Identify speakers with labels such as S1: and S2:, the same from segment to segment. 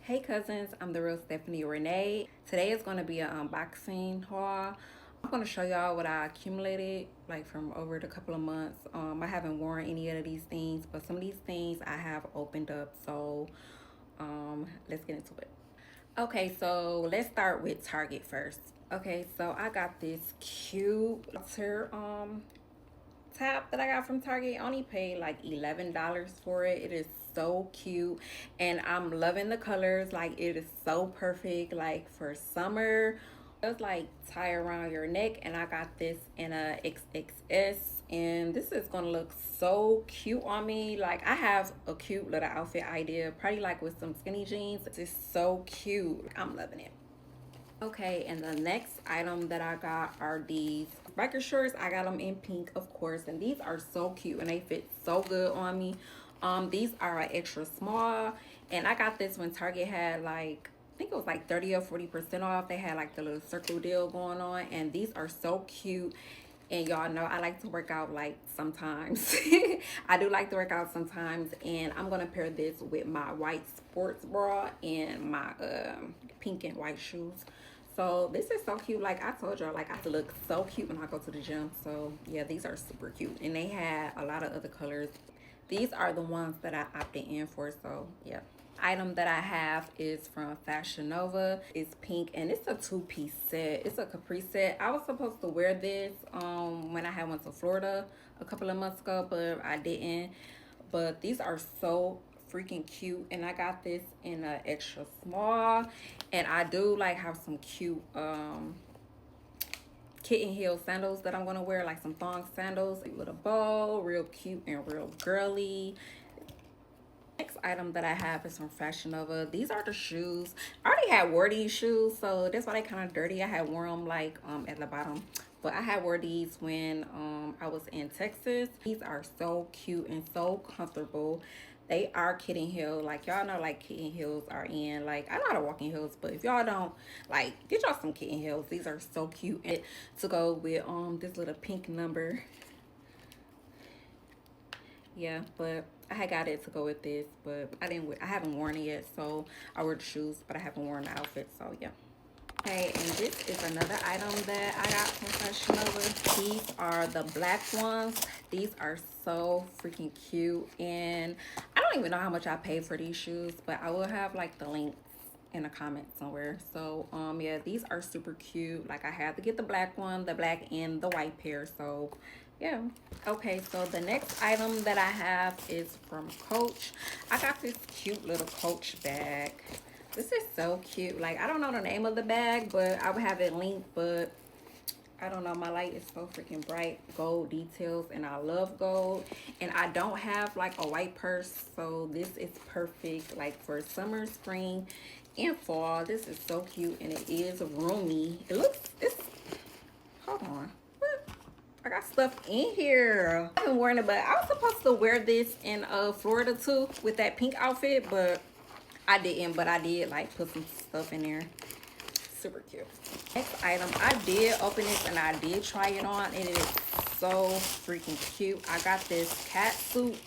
S1: Hey cousins, I'm the real Stephanie Renee. Today is going to be an unboxing haul. I'm going to show y'all what I accumulated like from over the couple of months. I haven't worn any of these things, but some of these things I have opened up. So let's get into it. Okay, so let's start with Target first. Okay, so I got this cute top that I got from Target. I only paid like $11 for it. It is so cute and I'm loving the colors. Like it is so perfect like for summer. It's like tie around your neck, and I got this in a XXS, and this is gonna look so cute on me. Like I have a cute little outfit idea, probably like with some skinny jeans. It's so cute. I'm loving it. Okay, and the next item that I got are these biker shorts. I got them in pink, of course, and these are so cute and they fit so good on me. These are an extra small, and I got this when Target had like, I think it was like 30 or 40% off. They had like the little circle deal going on, and these are so cute. And y'all know I like to work out like sometimes. I do like to work out sometimes, and I'm gonna pair this with my white sports bra and my pink and white shoes. So this is so cute. Like I told y'all, like I look so cute when I go to the gym. So yeah, these are super cute, and they had a lot of other colors. These are the ones that I opted in for. So yeah. Item that I have is from Fashion Nova. It's pink and it's a two-piece set. It's a capri set. I was supposed to wear this when I had went to Florida a couple of months ago, but I didn't. But these are so freaking cute, and I got this in a extra small. And I do like have some cute kitten heel sandals that I'm gonna wear, like some thong sandals with a bow, real cute and real girly. Next item that I have is from Fashion Nova. These are the shoes. I already had wore these shoes, so that's why they kind of dirty. I had worn them like at the bottom, but I had wore these when I was in Texas. These are so cute and so comfortable. They are kitten heel. Like y'all know, like kitten heels are in. Like I know how to walk in heels, but if y'all don't, like get y'all some kitten heels. These are so cute. And to go with this little pink number. Yeah, but I had got it to go with this, but I haven't worn it yet. So I wear the shoes, but I haven't worn the outfit. So yeah. Okay, and this is another item that I got from Fashion Nova. These are the black ones. These are so freaking cute, and I don't even know how much I paid for these shoes, but I will have like the links in a comment somewhere. So yeah, these are super cute. Like I had to get the black one, the black and the white pair. So yeah. Okay, so the next item that I have is from Coach. I got this cute little Coach bag. This is so cute. Like I don't know the name of the bag, but I would have it linked. But I don't know, my light is so freaking bright. Gold details, and I love gold. And I don't have like a white purse, so this is perfect like for summer, spring, and fall. This is so cute, and it is roomy. It's hold on, I got stuff in here. I haven't worn it, but I was supposed to wear this in Florida too with that pink outfit, but I didn't. But I did like put some stuff in there. Super cute. Next item, I did open this and I did try it on, and it is so freaking cute. I got this cat suit,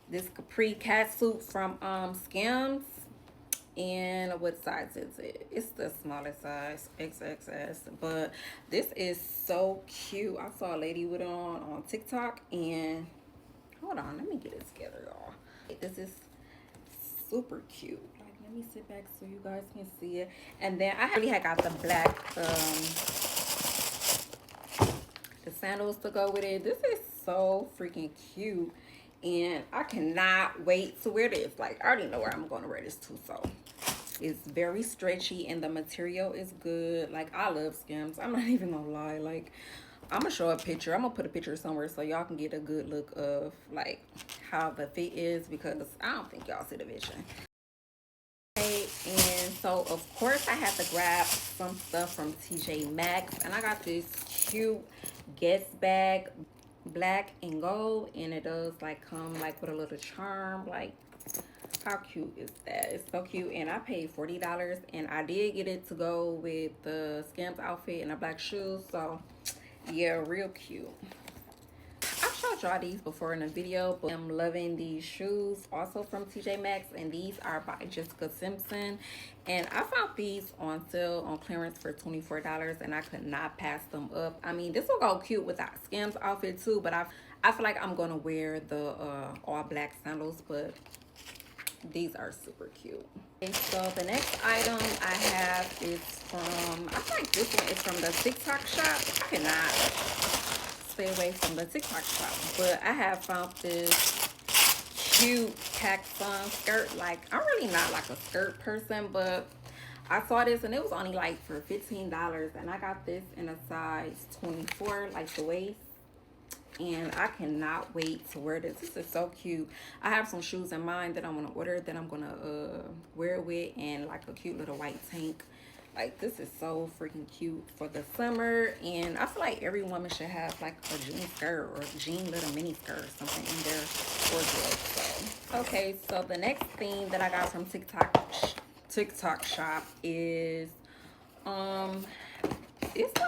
S1: this capri cat suit from Skims. And what size is it? It's the smallest size, XXS. But this is so cute. I saw a lady with it on TikTok, and hold on, let me get it together, y'all. This is super cute. Like, let me sit back so you guys can see it. And then I really had got the black the sandals to go with it. This is so freaking cute, and I cannot wait to wear this. Like I already know where I'm going to wear this to. So it's very stretchy and the material is good. Like I love Skims. I'm not even gonna lie. Like I'm gonna show a picture. I'm gonna put a picture somewhere so y'all can get a good look of like how the fit is, because I don't think y'all see the vision. Okay, and so of course I had to grab some stuff from TJ Maxx, and I got this cute Guess bag, black and gold, and it does like come like with a little charm. Like how cute is that? It's so cute, and I paid $40, and I did get it to go with the Skims outfit and the black shoes. So yeah, real cute. I showed showed y'all these before in a video, but I'm loving these shoes, also from TJ Maxx, and these are by Jessica Simpson. And I found these on sale on clearance for $24, and I could not pass them up. I mean, this will go cute with that Skims outfit too, but I feel like I'm gonna wear the all black sandals, but these are super cute. Okay, so the next item I have is from, I feel like this one is from the TikTok shop. I cannot stay away from the TikTok shop, but I have found this cute pack-on skirt. Like, I'm really not like a skirt person, but I saw this and it was only like for $15, and I got this in a size 24, like the waist. And I cannot wait to wear this. This is so cute. I have some shoes in mind that I'm gonna order, that I'm gonna wear it with, and like a cute little white tank. Like, this is so freaking cute for the summer, and I feel like every woman should have like a jean skirt or a jean little mini skirt or something in their wardrobe. So okay, so the next thing that I got from TikTok shop is it's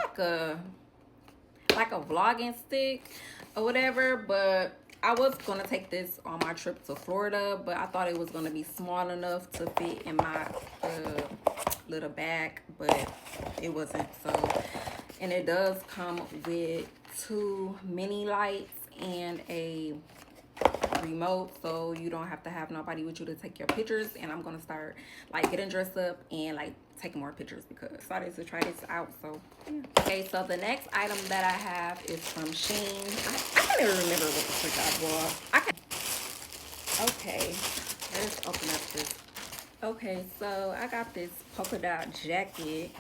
S1: like a vlogging stick or whatever, but I was gonna take this on my trip to Florida, but I thought it was gonna be small enough to fit in my little bag, but it wasn't. So, and it does come with 2 mini lights and a remote, so you don't have to have nobody with you to take your pictures. And I'm gonna start like getting dressed up and like taking more pictures because I decided to try this out. So yeah. Okay, so the next item that I have is from SHEIN. I can't even remember what the frick I bought. Okay, let's open up this. Okay, so I got this polka dot jacket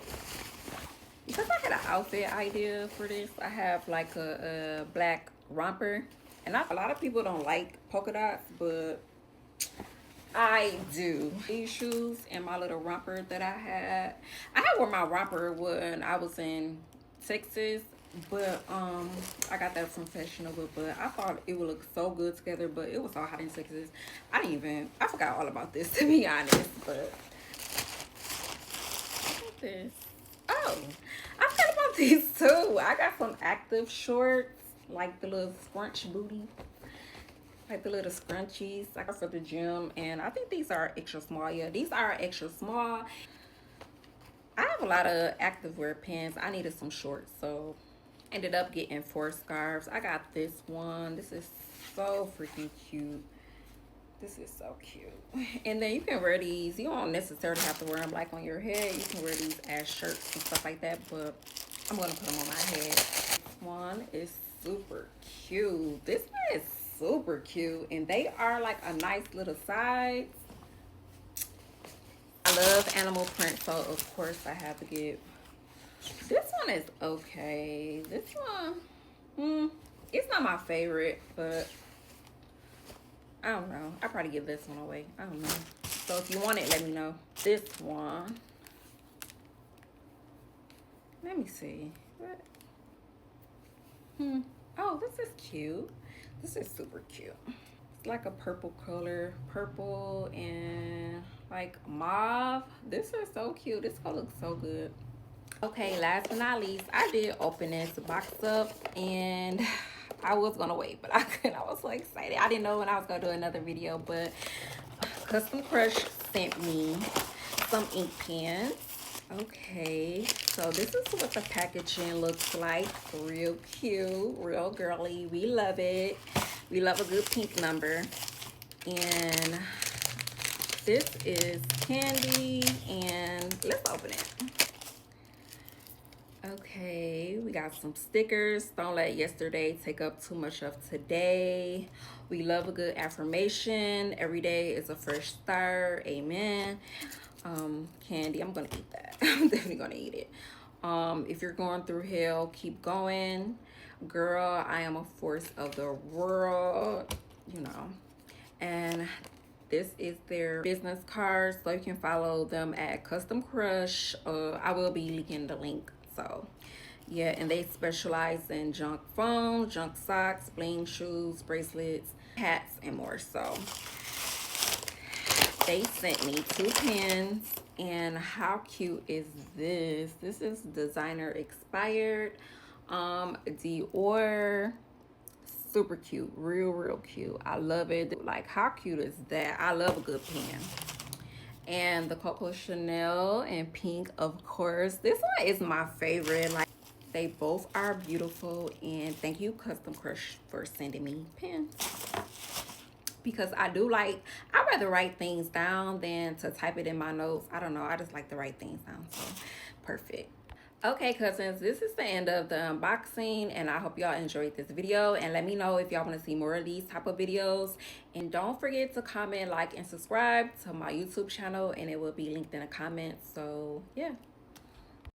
S1: because I had an outfit idea for this. I have like a black romper, and a lot of people don't like polka dots, but I do. These shoes and my little romper that I had wore my romper when I was in Texas, but I got that from Fashionable, but I thought it would look so good together, but it was so hot in Texas. I forgot all about this, to be honest. But look at this. Oh, I forgot about these too. I got some active shorts, like the little scrunch booty, like the little scrunchies, like for the gym. And I think these are extra small. Yeah, these are extra small. I have a lot of activewear pants. I needed some shorts, so ended up getting 4 scarves. I got this one. This is so freaking cute. This is so cute. And then you can wear these. You don't necessarily have to wear them like on your head. You can wear these as shirts and stuff like that, but I'm gonna put them on my head. This one is super cute. This one is super cute, and they are like a nice little size. I love animal print, so of course I have to get. This one is okay. This one, it's not my favorite, but I don't know. I'll probably give this one away. I don't know. So if you want it, let me know. This one, let me see. What? Oh, this is cute. This is super cute. It's like a purple color, purple and like mauve. This is so cute. This color looks so good. Okay, last but not least, I did open this box up, and I was gonna wait, but I couldn't. I was so excited. I didn't know when I was gonna do another video, but Kustom Krush sent me some ink pens. Okay, so this is what the packaging looks like. Real cute, real girly. We love it. We love a good pink number. And this is candy, and let's open it. Okay, we got some stickers. Don't let yesterday take up too much of today. We love a good affirmation. Every day is a fresh start. Amen. Candy, I'm gonna eat that. I'm definitely gonna eat it. If you're going through hell, keep going. Girl, I am a force of the world, you know. And this is their business card, so you can follow them at Kustom Krush. I will be linking the link. So yeah, and they specialize in junk phone, junk socks, bling shoes, bracelets, hats, and more. So they sent me 2 pens, and how cute is this? This is designer expired, Dior. Super cute, real cute. I love it. Like, how cute is that? I love a good pen. And the Coco Chanel and pink, of course. This one is my favorite. Like, they both are beautiful. And thank you, Kustom Krush, for sending me pens. Because I do like, I'd rather write things down than to type it in my notes. I don't know, I just like to write things down. So perfect. Okay, cousins, this is the end of the unboxing, and I hope y'all enjoyed this video. And let me know if y'all want to see more of these type of videos. And don't forget to comment, like, and subscribe to my YouTube channel, and it will be linked in the comments. So yeah.